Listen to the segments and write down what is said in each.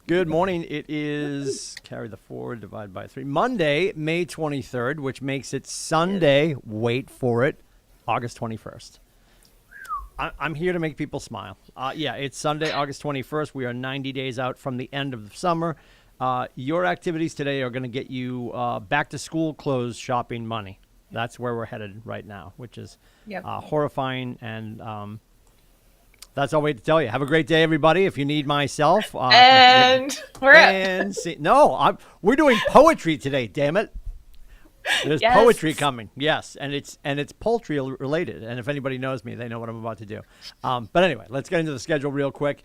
Good morning. It is, carry the 4, divide by 3. Monday, May 23rd, which makes it Sunday, wait for it, August 21st. I'm here to make people smile. Yeah, it's Sunday, August 21st. We are 90 days out from the end of the summer. Your activities today are going to get you back to school clothes shopping money. That's where we're headed right now, which is horrifying. And that's all we have to tell you. Have a great day, everybody. If you need myself. And we're up. We're doing poetry today, damn it. There's poetry coming, yes, and it's poultry related. And if anybody knows me, they know what I'm about to do. But anyway, let's get into the schedule real quick.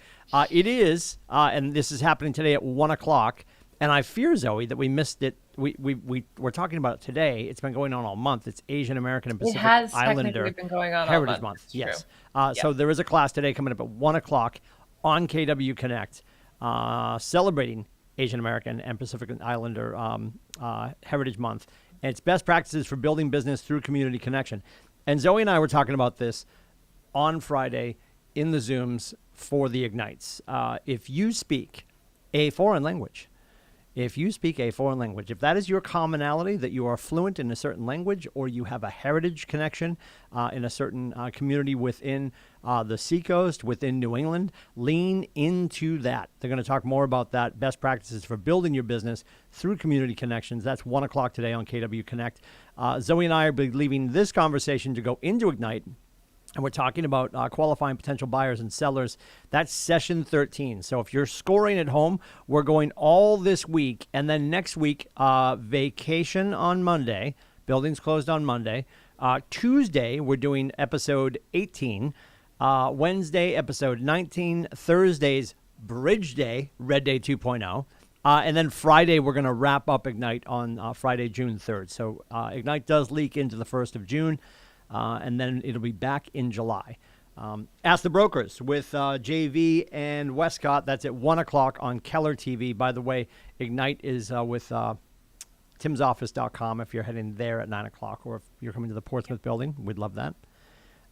It is, and this is happening today at 1:00. And I fear, Zoe, that we missed it. We're talking about it today. It's been going on all month. It's Asian American and Pacific Islander been going on Heritage all Month. It's yes. true. So there is a class today coming up at 1:00 on KW Connect, celebrating Asian American and Pacific Islander Heritage Month. And it's best practices for building business through community connection. And Zoe and I were talking about this on Friday in the Zooms for the Ignites. If you speak a foreign language, if that is your commonality, that you are fluent in a certain language or you have a heritage connection in a certain community within the Seacoast, within New England, lean into that. They're going to talk more about that, best practices for building your business through community connections. That's 1:00 today on KW Connect. Zoe and I are leaving this conversation to go into Ignite. And we're talking about qualifying potential buyers and sellers. That's session 13. So if you're scoring at home, we're going all this week. And then next week, vacation on Monday. Buildings closed on Monday. Tuesday, we're doing episode 18. Wednesday, episode 19. Thursday's Bridge Day, Red Day 2.0. And then Friday, we're going to wrap up Ignite on Friday, June 3rd. So Ignite does leak into the 1st of June. And then it'll be back in July. Ask the Brokers with JV and Westcott. That's at 1:00 on Keller TV. By the way, Ignite is with timsoffice.com if you're heading there at 9:00, or if you're coming to the Portsmouth building. We'd love that.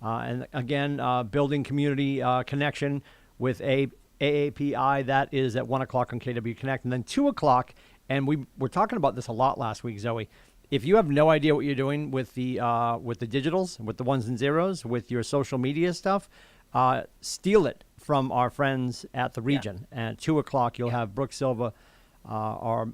And again, building community connection with AAPI. That is at 1:00 on KW Connect. And then 2:00, and we were talking about this a lot last week, Zoe. If you have no idea what you're doing with the digitals, with the ones and zeros, with your social media stuff, steal it from our friends at the region. And at 2:00, you'll have Brooke Silva, our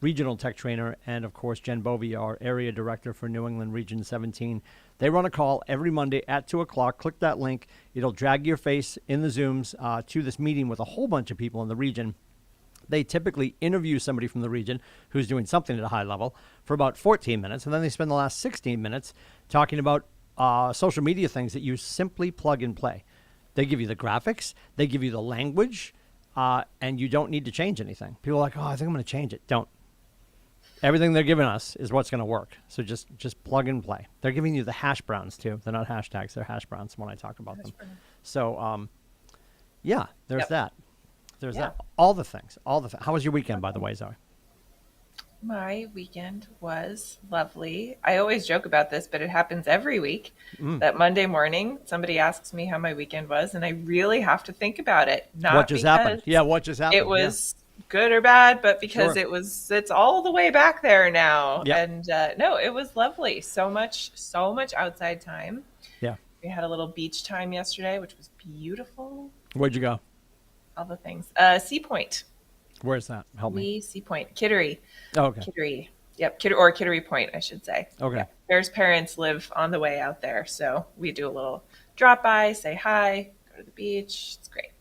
regional tech trainer, and of course Jen Bovey, our area director for New England Region 17. They run a call every Monday at 2:00. Click that link. It'll drag your face in the Zooms to this meeting with a whole bunch of people in the region. They typically interview somebody from the region who's doing something at a high level for about 14 minutes, and then they spend the last 16 minutes talking about social media things that you simply plug and play. They give you the graphics, they give you the language, and you don't need to change anything. People are like, oh, I think I'm going to change it. Don't. Everything they're giving us is what's going to work. So just plug and play. They're giving you the hash browns, too. They're not hashtags. They're hash browns when I talk about them. So, there's that. There's that. All the things. How was your weekend, by the way, Zoe? My weekend was lovely. I always joke about this, but it happens every week. That Monday morning, somebody asks me how my weekend was, and I really have to think about it. What just happened? Yeah, what just happened? It was good or bad, but because it's all the way back there now. Yep. And no, it was lovely. So much outside time. Yeah. We had a little beach time yesterday, which was beautiful. Where'd you go? All the things. Sea Point. Where's that? Help me. Sea Point. Kittery. Oh, okay. Kittery. Yep. Kittery Point, I should say. Okay. Yeah. Bear's parents live on the way out there. So we do a little drop by, say hi, go to the beach. It's great.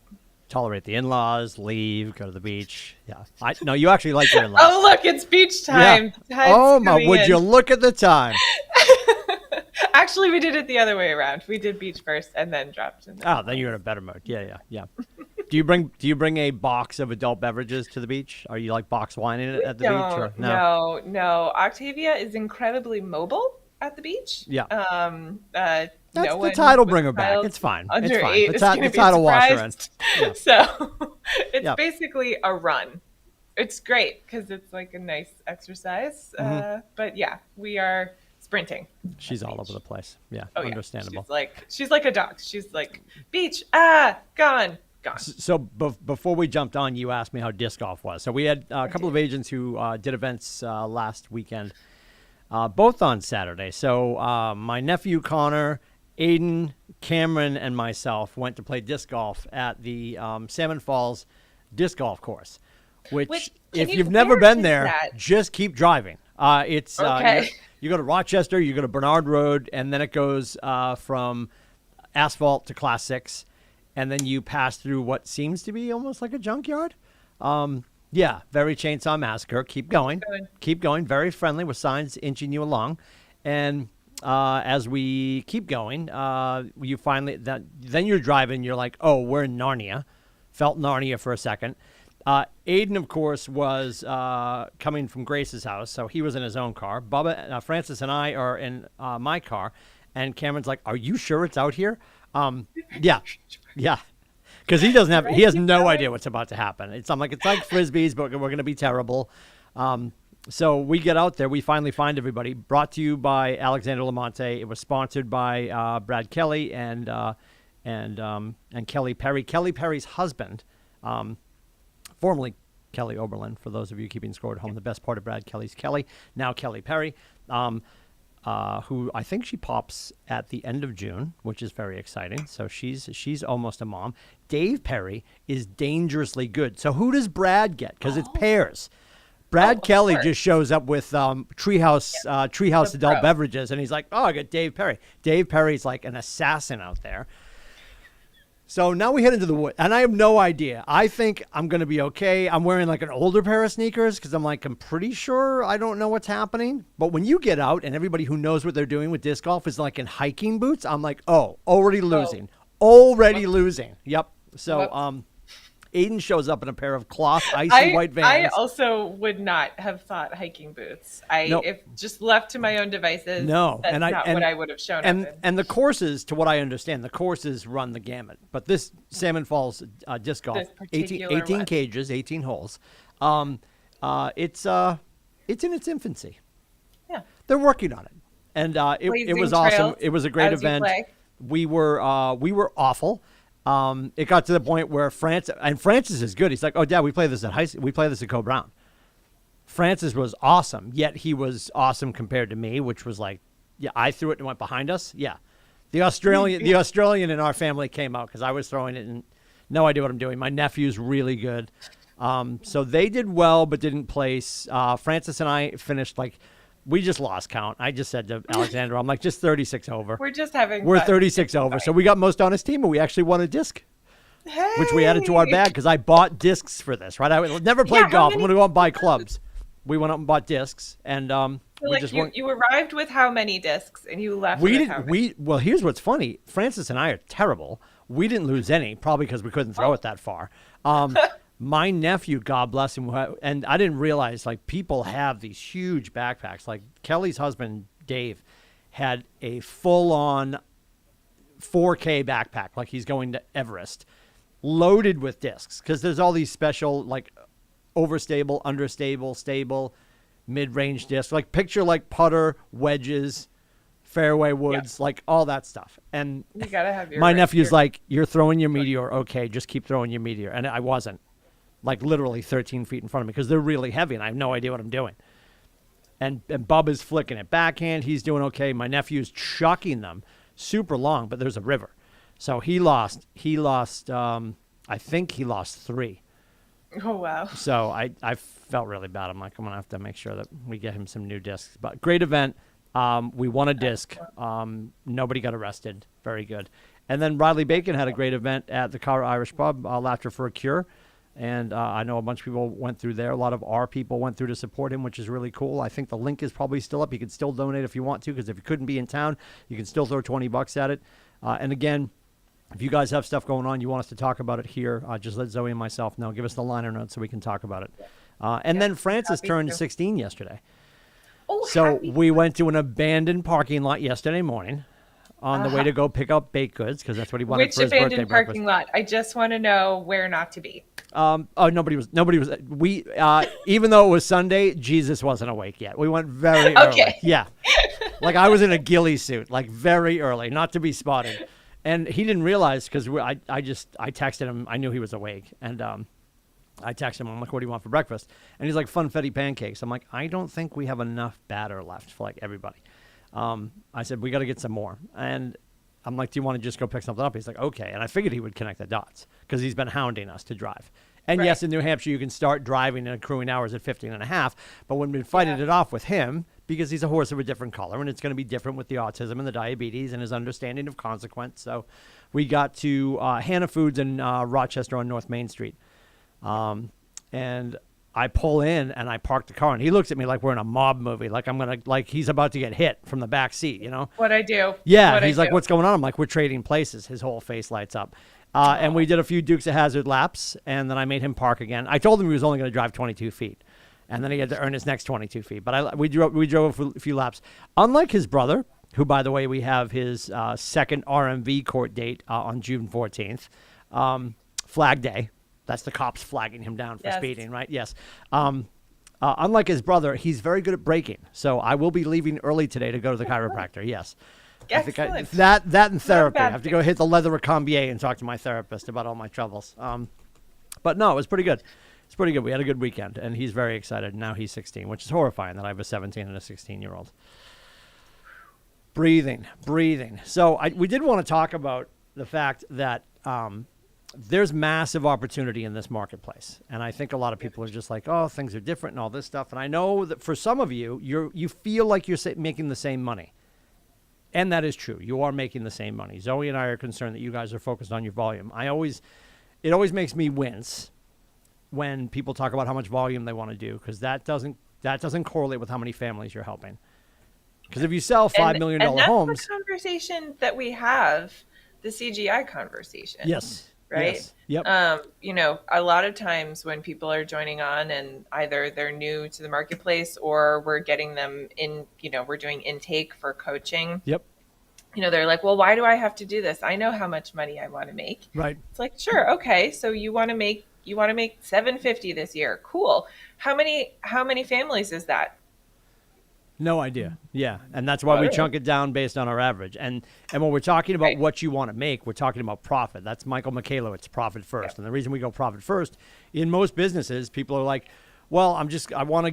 Tolerate the in-laws, leave, go to the beach. Yeah. No, you actually like your in-laws. Oh, look, it's beach time. Yeah. Oh, my, would you look at the time? Actually, we did it the other way around. We did beach first and then dropped in. Oh, then you're in a better mood. Yeah. Do you bring a box of adult beverages to the beach? Are you like box wining it at the beach? Or No. Octavia is incredibly mobile at the beach. Yeah. That's the tide will bring her back. It's fine. Under it's fine. 8 The tide will wash her in. Yeah. So it's basically a run. It's great because it's like a nice exercise. But yeah, we are sprinting. She's all over the place. Yeah, oh, understandable. Yeah. She's like a dog. She's like, beach, gone. gone. So before we jumped on, you asked me how disc golf was. So we had a couple of agents who did events last weekend, both on Saturday. So my nephew Connor, Aiden, Cameron, and myself went to play disc golf at the Salmon Falls disc golf course, which if you've never been there, just keep driving. It's okay. You go to Rochester, you go to Bernard Road, and then it goes from asphalt to Class 6, and then you pass through what seems to be almost like a junkyard. Yeah, very Chainsaw Massacre. Keep going. Keep going. Very friendly with signs inching you along. And as we keep going, you finally, then you're driving, you're like, oh, we're in Narnia. Felt Narnia for a second. Aiden, of course, was coming from Grace's house, so he was in his own car. Bubba, Francis, and I are in my car, and Cameron's like, "Are you sure it's out here?" Yeah, because he doesn't have, he has no idea what's about to happen. I'm like, it's like frisbees, but we're gonna be terrible. So we get out there, we finally find everybody. Brought to you by Alexander Lamonte. It was sponsored by Brad Kelly and Kelly Perry. Kelly Perry's husband. Formerly Kelly Oberlin, for those of you keeping score at home. The best part of Brad Kelly's Kelly, now Kelly Perry, who I think she pops at the end of June, which is very exciting. So she's almost a mom. Dave Perry is dangerously good. So who does Brad get? Because it's pairs. Brad Kelly just shows up with Treehouse adult beverages, and he's like, oh, I got Dave Perry. Dave Perry's like an assassin out there. So now we head into the woods, and I have no idea. I think I'm going to be okay. I'm wearing like an older pair of sneakers because I'm pretty sure I don't know what's happening. But when you get out and everybody who knows what they're doing with disc golf is like in hiking boots, I'm like, oh, already losing. Already losing. Yep. So Aiden shows up in a pair of cloth icy white Vans. I also would not have thought hiking boots. If just left to my own devices, that's not what I would have shown up in. And the courses, to what I understand, the courses run the gamut. But this Salmon Falls disc golf, 18 cages, 18 holes, it's in its infancy. Yeah. They're working on it. And it was awesome. It was a great event. We were awful. It got to the point where Francis is good. He's like, oh, Dad, we play this at Co Brown. Francis was awesome, yet he was awesome compared to me, which was like, yeah, I threw it and went behind us. Yeah. The Australian in our family came out because I was throwing it and no idea what I'm doing. My nephew's really good. So they did well, but didn't place. Francis and I finished we just lost count. I just said to Alexander, I'm like, just 36 over. We're just having fun. 36 over. So we got most honest team, and we actually won a disc, which we added to our bag because I bought discs for this, right? I never played golf. I'm going to go out and buy clubs. We went out and bought discs, and you arrived with how many discs, and you left with how many? Well, here's what's funny. Francis and I are terrible. We didn't lose any, probably because we couldn't throw it that far. My nephew, God bless him, and I didn't realize, people have these huge backpacks. Like Kelly's husband, Dave, had a full-on 4K backpack, like he's going to Everest, loaded with discs, because there's all these special, overstable, understable, stable, mid-range discs. Picture putter, wedges, fairway woods, all that stuff. And you gotta have my nephew's like, you're throwing your Meteor. Okay, just keep throwing your Meteor. And I wasn't. Literally 13 feet in front of me because they're really heavy and I have no idea what I'm doing. And Bubba's flicking it backhand. He's doing okay. My nephew's chucking them super long, but there's a river. So he lost, I think he lost 3. Oh, wow. So I felt really bad. I'm like, I'm going to have to make sure that we get him some new discs. But great event. We won a disc. Nobody got arrested. Very good. And then Riley Bacon had a great event at the Cara Irish Pub, Laughter for a Cure. And I know a bunch of people went through there. A lot of our people went through to support him, which is really cool. I think the link is probably still up. You can still donate if you want to, because if you couldn't be in town, you can still throw $20 at it. And again, if you guys have stuff going on, you want us to talk about it here, just let Zoe and myself know. Give us the liner notes so we can talk about it. And then Francis turned 16 yesterday. Oh, so we went to an abandoned parking lot yesterday morning on the way to go pick up baked goods, because that's what he wanted for his birthday breakfast. Which abandoned parking lot? I just want to know where not to be. Nobody was. We even though it was Sunday, Jesus wasn't awake yet. We went very early. Yeah, I was in a ghillie suit, very early, not to be spotted. And he didn't realize because I texted him. I knew he was awake, and I texted him. I'm like, "What do you want for breakfast?" And he's like, "Funfetti pancakes." I'm like, "I don't think we have enough batter left for like everybody." I said, "We got to get some more." And I'm like, "Do you want to just go pick something up?" He's like, "Okay." And I figured he would connect the dots because he's been hounding us to drive. And Right. yes, in New Hampshire, you can start driving and accruing hours at 15.5. But when we've been fighting it off with him, because he's a horse of a different color, and it's going to be different with the autism and the diabetes and his understanding of consequence. So we got to Hannah Foods in Rochester on North Main Street. And I pull in and I park the car, and he looks at me like we're in a mob movie, like he's about to get hit from the back seat, you know? What I do. Yeah, What I he's like, do. "What's going on?" I'm like, "We're trading places." His whole face lights up. And we did a few Dukes of Hazzard laps, and then I made him park again. I told him he was only going to drive 22 feet, and then he had to earn his next 22 feet. But we drove a few laps. Unlike his brother, who, by the way, we have his second RMV court date on June 14th, Flag Day. That's the cops flagging him down for Yes. speeding, right? Yes. Unlike his brother, he's very good at braking. So I will be leaving early today to go to the chiropractor. Yes. I think Excellent. that and therapy. I bad have to go hit the leather recambier and talk to my therapist about all my troubles. But no, it was pretty good. It's pretty good. We had a good weekend, and he's very excited. Now he's 16, which is horrifying that I have a 17 and a 16-year-old. Breathing. So we did want to talk about the fact that there's massive opportunity in this marketplace. And I think a lot of people are just like, "Oh, things are different and all this stuff." And I know that for some of you, you feel like you're making the same money. And that is true. You are making the same money. Zoe and I are concerned that you guys are focused on your volume. It always makes me wince when people talk about how much volume they want to do, because that doesn't correlate with how many families you're helping. Because if you sell $5 million and that's homes, the conversation that we have, the CGI conversation. yes, Right. yes, yep, A lot of times when people are joining on and either they're new to the marketplace or we're getting them in, we're doing intake for coaching. yep, They're like, "Well, why do I have to do this? I know how much money I want to make." right. It's like, sure, okay. So you want to make $750 this year. Cool. How many families is that? No idea. Yeah, and that's why we Right. chunk it down based on our average. And when we're talking about what you want to make, we're talking about profit. That's Michael Michaelowicz, profit first. Yep. And the reason we go profit first, in most businesses, people are like, "Well, I want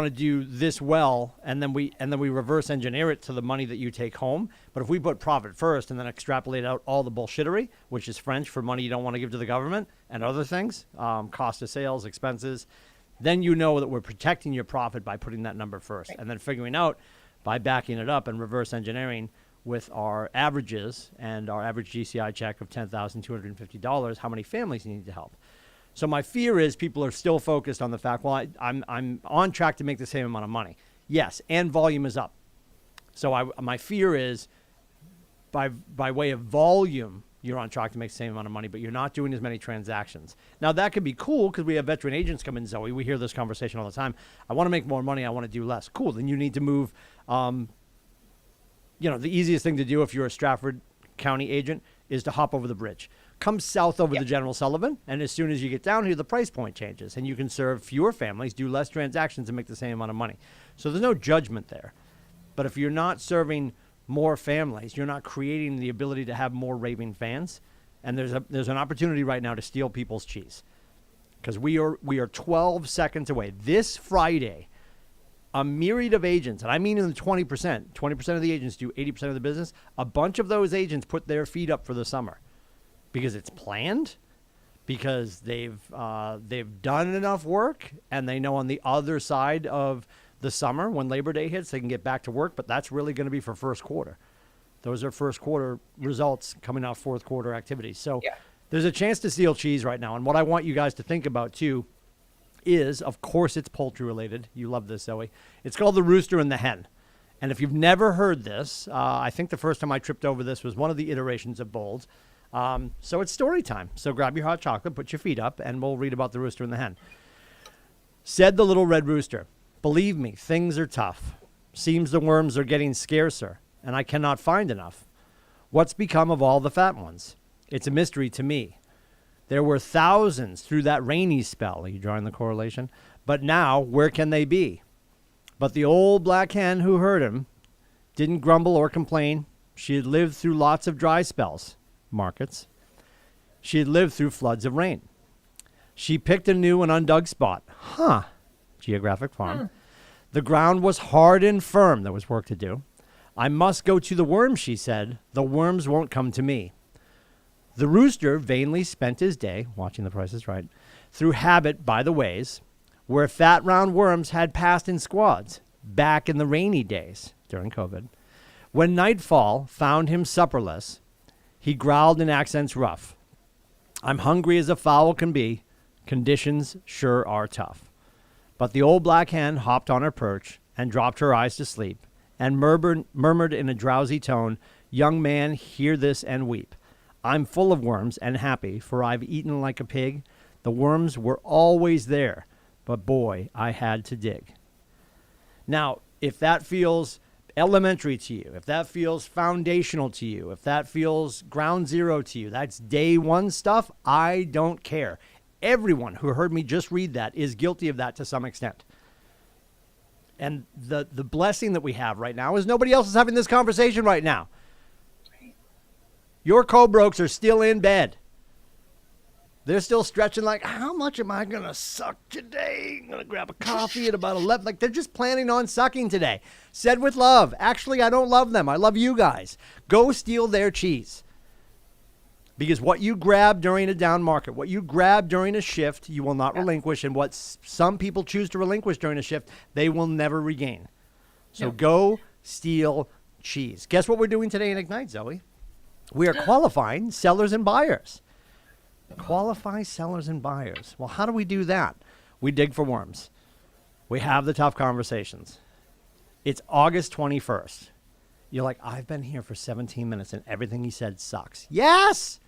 to do this well," and then we reverse engineer it to the money that you take home. But if we put profit first and then extrapolate out all the bullshittery, which is French for money you don't want to give to the government and other things, cost of sales, expenses, then you know that we're protecting your profit by putting that number first, and then figuring out by backing it up and reverse engineering with our averages and our average GCI check of $10,250, how many families you need to help. So my fear is people are still focused on the fact, well, I'm on track to make the same amount of money. Yes, and volume is up. So my fear is by way of volume, you're on track to make the same amount of money, but you're not doing as many transactions. Now, that could be cool because we have veteran agents come in, Zoe. We hear this conversation all the time. "I want to make more money. I want to do less." Cool. Then you need to move. The easiest thing to do if you're a Stratford County agent is to hop over the bridge. Come south over the General Sullivan, and as soon as you get down here, the price point changes, and you can serve fewer families, do less transactions, and make the same amount of money. So there's no judgment there. But if you're not serving more families, you're not creating the ability to have more raving fans, and there's an opportunity right now to steal people's cheese, because we are 12 seconds away. This Friday, a myriad of agents, and I mean in the 20%. 20% of the agents do 80% of the business. A bunch of those agents put their feet up for the summer because it's planned, because they've done enough work, and they know on the other side of the summer, when Labor Day hits, they can get back to work, but that's really going to be for first quarter. Those are first quarter results coming out fourth quarter activities. So there's a chance to steal cheese right now. And what I want you guys to think about too is, of course, it's poultry related. You love this, Zoe. It's called the rooster and the hen. And if you've never heard this, I think the first time I tripped over this was one of the iterations of Bold. So it's story time. So grab your hot chocolate, put your feet up, and we'll read about the rooster and the hen. Said the little red rooster, "Believe me, things are tough. Seems the worms are getting scarcer, and I cannot find enough. What's become of all the fat ones? It's a mystery to me. There were thousands through that rainy spell." Are you drawing the correlation? "But now, where can they be?" But the old black hen who heard him didn't grumble or complain. She had lived through lots of dry spells, markets. She had lived through floods of rain. She picked a new and undug spot. Geographic farm. The ground was hard and firm. There was work to do. I must go to the worms, she said. The worms won't come to me. The rooster vainly spent his day, watching The Price is Right, through habit by the ways, where fat round worms had passed in squads, back in the rainy days during COVID. When nightfall found him supperless, he growled in accents rough. I'm hungry as a fowl can be. Conditions sure are tough. But the old black hen hopped on her perch and dropped her eyes to sleep and murmured in a drowsy tone, young man, hear this and weep. I'm full of worms and happy, for I've eaten like a pig. The worms were always there, but boy, I had to dig. Now, if that feels elementary to you, if that feels foundational to you, if that feels ground zero to you, that's day one stuff, I don't care. Everyone who heard me just read that is guilty of that to some extent. And the blessing that we have right now is nobody else is having this conversation right now. Your co-brokes are still in bed. They're still stretching like, how much am I going to suck today? I'm going to grab a coffee at about 11. Like, they're just planning on sucking today. Said with love. Actually, I don't love them. I love you guys. Go steal their cheese. Because what you grab during a down market, what you grab during a shift, you will not relinquish. And what some people choose to relinquish during a shift, they will never regain. So go steal cheese. Guess what we're doing today in Ignite, Zoe? We are qualifying sellers and buyers. Qualify sellers and buyers. Well, how do we do that? We dig for worms. We have the tough conversations. It's August 21st. You're like, I've been here for 17 minutes and everything he said sucks. Yes!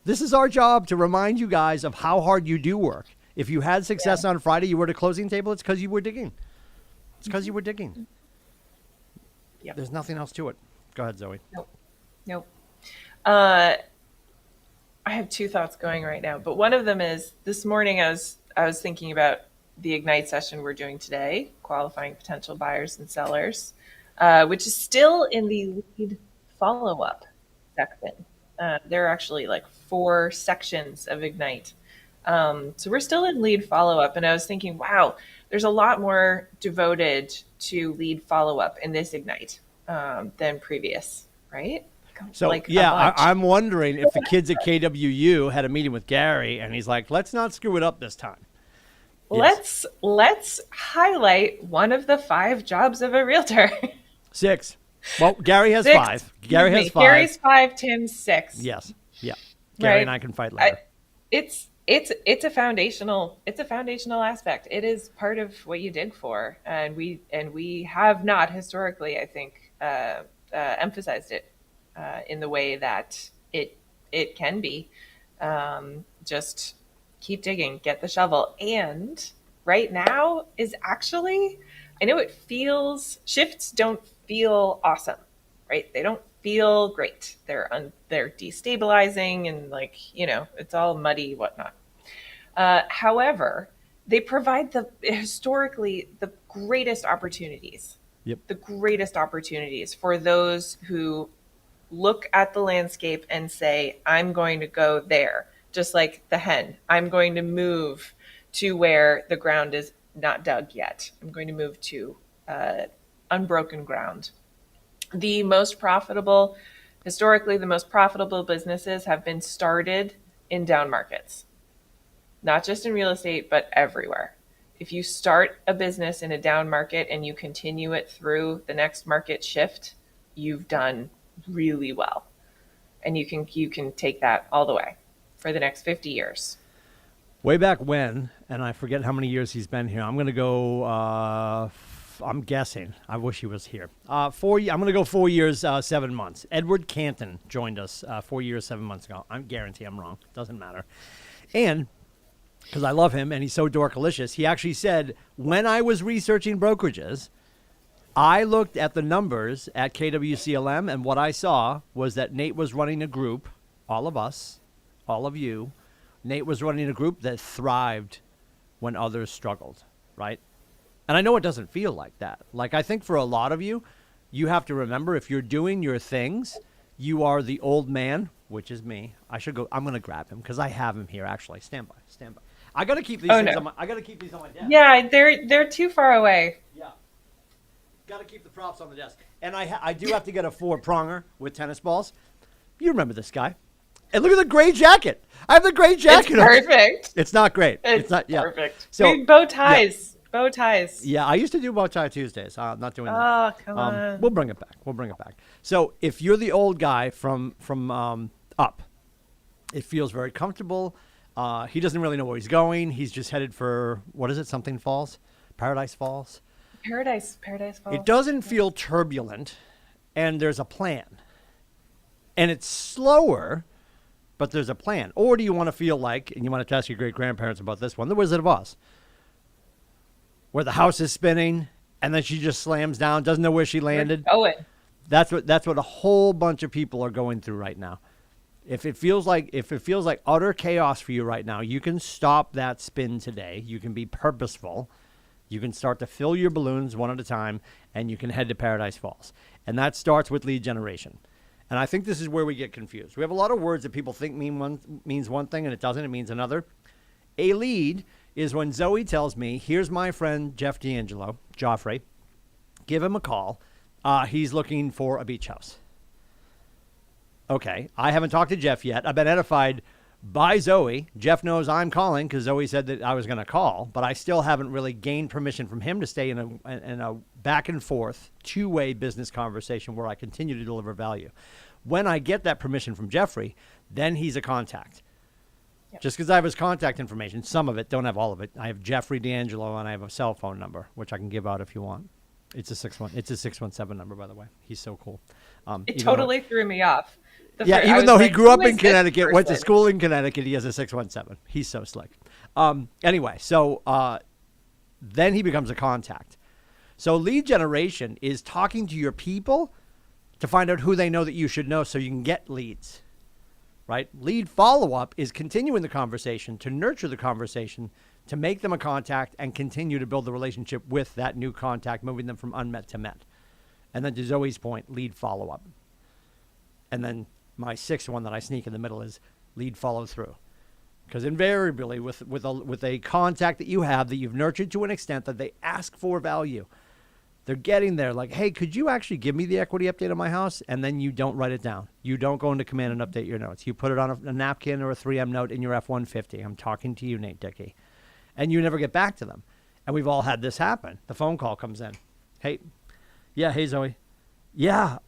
This is our job to remind you guys of how hard you do work. If you had success on Friday, you were at a closing table, it's because you were digging. It's because you were digging. Yep. There's nothing else to it. Go ahead, Zoe. Nope. I have two thoughts going right now, but one of them is this morning I was thinking about the Ignite session we're doing today, qualifying potential buyers and sellers, which is still in the lead follow-up section. There are actually like 4 sections of Ignite. So we're still in lead follow-up, and I was thinking, wow, there's a lot more devoted to lead follow-up in this Ignite than previous, right? So, like I'm wondering if the kids at KWU had a meeting with Gary and he's like, let's not screw it up this time. Yes. Let's highlight one of the 5 jobs of a realtor. 6. Well, Gary has 5. Gary has 5. Gary's 5, Tim's 6. Yes. Yeah. Gary and I can fight later. It's a foundational aspect. It is part of what you dig for, and we have not historically, I think, emphasized it in the way that it can be. Just keep digging, get the shovel. And right now is actually, I know shifts don't feel awesome, right? They don't feel great. They're destabilizing and it's all muddy, whatnot. However, they provide historically the greatest opportunities. Yep. The greatest opportunities for those who look at the landscape and say, I'm going to go there. Just like the hen, I'm going to move to where the ground is not dug yet. I'm going to move to unbroken ground. Historically, the most profitable businesses have been started in down markets, not just in real estate, but everywhere. If you start a business in a down market and you continue it through the next market shift, you've done really well. And you can take that all the way for the next 50 years. Way back when, and I forget how many years he's been here, I'm going to go, I'm guessing, I wish he was here. I'm going to go 4 years, 7 months. Edward Canton joined us 4 years, 7 months ago. I guarantee I'm wrong. Doesn't matter. And because I love him and he's so dorkalicious, he actually said, when I was researching brokerages, I looked at the numbers at KWCLM, and what I saw was that Nate was running a group, all of us, all of you. Nate was running a group that thrived when others struggled, right? And I know it doesn't feel like that. Like, I think for a lot of you, you have to remember if you're doing your things, you are the old man, which is me. I'm going to grab him because I have him here. Actually, stand by. I got to keep these things no. I got to keep these on my desk. Yeah, they're too far away. Yeah. Got to keep the props on the desk. And I do have to get a 4-pronger with tennis balls. You remember this guy. And look at the gray jacket. I have the gray jacket. It's perfect. It's not great. It's not. Yeah. perfect. So bow ties. Yeah. Bow ties. Yeah, I used to do bow tie Tuesdays. I'm not doing that. Oh, come on. We'll bring it back. So if you're the old guy from Up, it feels very comfortable. He doesn't really know where he's going. He's just headed for, what is it? Something Falls? Paradise Falls? Paradise Falls. It doesn't feel turbulent, and there's a plan. And it's slower, but there's a plan. Or do you want to feel like, and you want to ask your great-grandparents about this one, The Wizard of Oz, where the house is spinning, and then she just slams down, doesn't know where she landed. That's what a whole bunch of people are going through right now. If it feels like utter chaos for you right now, you can stop that spin today. You can be purposeful. You can start to fill your balloons one at a time, and you can head to Paradise Falls. And that starts with lead generation. And I think this is where we get confused. We have a lot of words that people think means one thing, and it doesn't. It means another. A lead is when Zoe tells me, here's my friend Jeff D'Angelo, Joffrey. Give him a call. He's looking for a beach house. Okay, I haven't talked to Jeff yet. I've been edified by Zoe. Jeff knows I'm calling because Zoe said that I was going to call, but I still haven't really gained permission from him to stay in a back and forth, two-way business conversation where I continue to deliver value. When I get that permission from Jeffrey, then he's a contact. Yep. Just because I have his contact information, some of it, don't have all of it. I have Jeffrey D'Angelo, and I have a cell phone number, which I can give out if you want. It's a 617 number, by the way. He's so cool. It totally threw me off. Even though he grew up in Connecticut, went to school in Connecticut, he has a 617. He's so slick. Anyway, so then he becomes a contact. So lead generation is talking to your people to find out who they know that you should know so you can get leads, right? Lead follow-up is continuing the conversation, to nurture the conversation, to make them a contact and continue to build the relationship with that new contact, moving them from unmet to met. And then to Zoe's point, lead follow-up. And then my sixth one that I sneak in the middle is lead follow through. Because invariably with a contact that you have that you've nurtured to an extent that they ask for value, they're getting there like, hey, could you actually give me the equity update on my house? And then you don't write it down. You don't go into command and update your notes. You put it on a napkin or a 3M note in your F-150. I'm talking to you, Nate Dickey. And you never get back to them. And we've all had this happen. The phone call comes in. Hey, Zoe. Yep.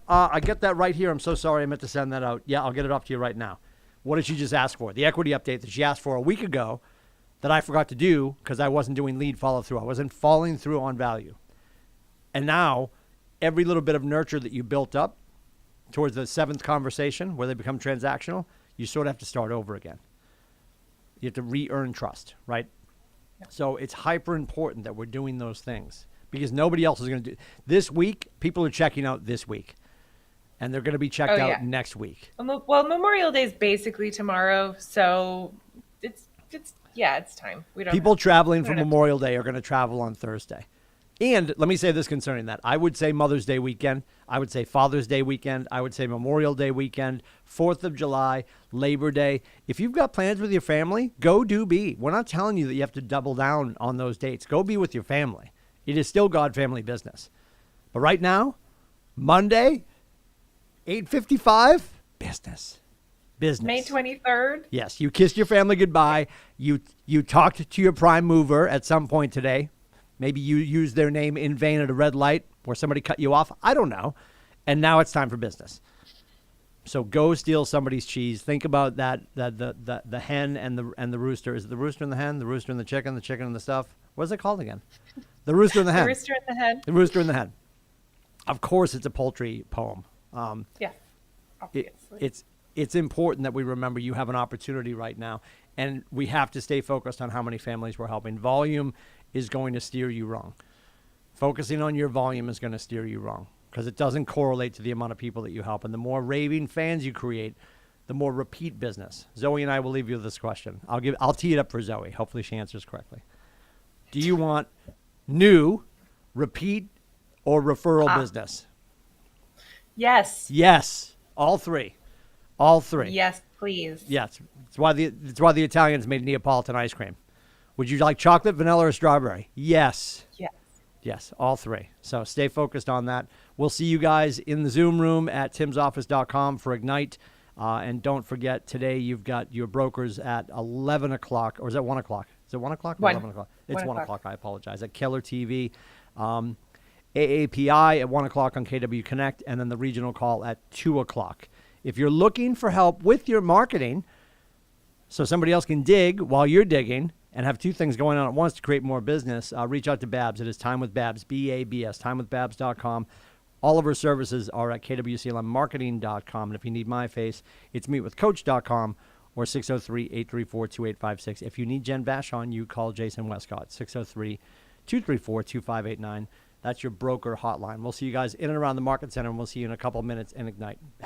I get that right here. I'm so sorry. I meant to send that out. Yeah, I'll get it off to you right now. What did she just ask for? The equity update that she asked for a week ago that I forgot to do because I wasn't doing lead follow through. I wasn't following through on value. And now every little bit of nurture that you built up towards the seventh conversation where they become transactional, you sort of have to start over again. You have to re-earn trust, right? Yep. So it's hyper important that we're doing those things. Because nobody else is going to do. This week, people are checking out this week. And they're going to be checked out next week. Well, Memorial Day is basically tomorrow. So it's time. People traveling for Memorial Day are going to travel on Thursday. And let me say this concerning that. I would say Mother's Day weekend. I would say Father's Day weekend. I would say Memorial Day weekend, 4th of July, Labor Day. If you've got plans with your family, go do be. We're not telling you that you have to double down on those dates. Go be with your family. It is still God family business. But right now, Monday, 8:55, business. May 23rd. Yes, you kissed your family goodbye. You talked to your prime mover at some point today. Maybe you used their name in vain at a red light or somebody cut you off. I don't know. And now it's time for business. So go steal somebody's cheese. Think about that the hen and the rooster. Is it the rooster and the hen, the rooster and the chicken and the stuff? What is it called again? The rooster and the hen. The rooster and the hen. The rooster and the hen. Of course, it's a poultry poem. Yeah, obviously. It's important that we remember you have an opportunity right now, and we have to stay focused on how many families we're helping. Volume is going to steer you wrong. Focusing on your volume is going to steer you wrong because it doesn't correlate to the amount of people that you help. And the more raving fans you create, the more repeat business. Zoe and I will leave you with this question. I'll tee it up for Zoe. Hopefully she answers correctly. Do you want new, repeat or referral business? Yes. Yes, all three. All three. Yes, please. Yes. It's why the Italians made Neapolitan ice cream. Would you like chocolate, vanilla, or strawberry? Yes. Yes. Yes, all three. So stay focused on that. We'll see you guys in the Zoom room at timsoffice.com for Ignite. And don't forget, today you've got your brokers at 11 o'clock, or is it 1 o'clock? Is it 1 o'clock or 11 o'clock? It's 1 o'clock. I apologize. At Keller TV. AAPI at 1 o'clock on KW Connect, and then the regional call at 2 o'clock. If you're looking for help with your marketing so somebody else can dig while you're digging and have two things going on at once to create more business, reach out to Babs. It is Time with Babs, B-A-B-S, timewithbabs.com. All of our services are at KWCLMmarketing.com. And if you need my face, it's meetwithcoach.com or 603-834-2856. If you need Jen Vashon, you call Jason Westcott, 603-234-2589. That's your broker hotline. We'll see you guys in and around the Market Center, and we'll see you in a couple of minutes in Ignite.